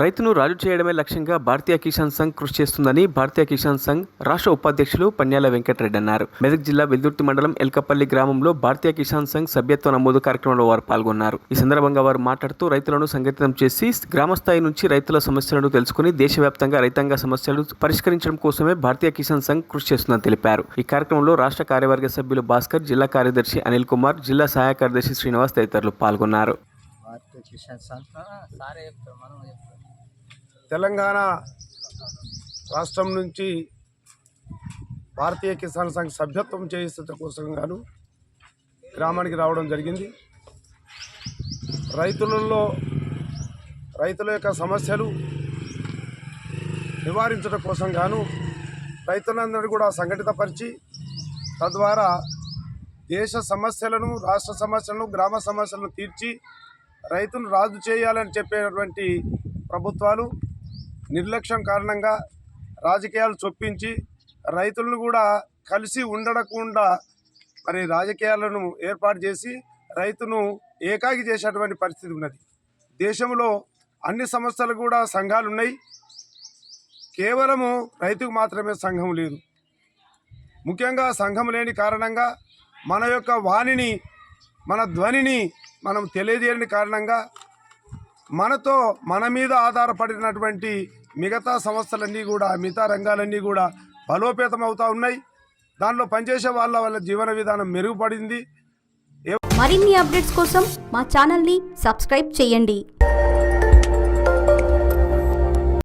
రైతును రాజు చేయడమే లక్ష్యంగా భారతీయ కిసాన్ సంఘ్ కృషి చేస్తుందని భారతీయ కిసాన్ సంఘ్ రాష్ట్ర ఉపాధ్యక్షులు పన్యాల వెంకటరెడ్డి అన్నారు. మెదక్ జిల్లా వెల్దుర్తి మండలం ఎల్కపల్లి గ్రామంలో భారతీయ కిసాన్ సంఘ్ సభ్యత్వ నమోదు కార్యక్రమంలో వారు పాల్గొన్నారు. ఈ సందర్భంగా వారు మాట్లాడుతూ రైతులను సంఘటితం చేసి గ్రామ స్థాయి నుంచి రైతుల సమస్యలను తెలుసుకుని దేశవ్యాప్తంగా రైతాంగ సమస్యలు పరిష్కరించడం కోసమే భారతీయ కిసాన్ సంఘ్ కృషి చేస్తుందని తెలిపారు. ఈ కార్యక్రమంలో రాష్ట్ర కార్యవర్గ సభ్యులు భాస్కర్, జిల్లా కార్యదర్శి అనిల్ కుమార్, జిల్లా సహాయ కార్యదర్శి శ్రీనివాస్ తదితరులు పాల్గొన్నారు. తెలంగాణ రాష్ట్రం నుంచి భారతీయ కిసాన్ సంఘ్ సభ్యత్వం చేయిస్తున్న కోసం గాను గ్రామానికి రావడం జరిగింది. రైతుల యొక్క సమస్యలు నివారించడం కోసం గాను రైతులందరూ కూడా సంఘటితపరిచి తద్వారా దేశ సమస్యలను, రాష్ట్ర సమస్యలను, గ్రామ సమస్యలను తీర్చి రైతును రాజు చేయాలని చెప్పేటువంటి ప్రభుత్వాలు నిర్లక్ష్యం కారణంగా రాజకీయాలు చొప్పించి రైతులను కూడా కలిసి ఉండకుండా మరి రాజకీయాలను ఏర్పాటు చేసి రైతును ఏకాకి చేసేటువంటి పరిస్థితి ఉన్నది. దేశంలో అన్ని సమస్యలు కూడా సంఘాలు ఉన్నాయి, కేవలము రైతుకు మాత్రమే సంఘం లేదు. ముఖ్యంగా సంఘం లేని కారణంగా మన యొక్క వాణిని, మన ధ్వనిని మనం తెలియజేయని కారణంగా మన మీద ఆధారపడినటువంటి మిగతా సంస్థలన్నీ కూడా, మిగతా రంగాలన్నీ కూడా బలోపేతం అవుతూ ఉన్నాయి. దానిలో పనిచేసే వాళ్ళ జీవన విధానం మెరుగుపడింది. మరిన్ని అప్డేట్స్ కోసం మా ఛానల్ని సబ్స్క్రైబ్ చేయండి.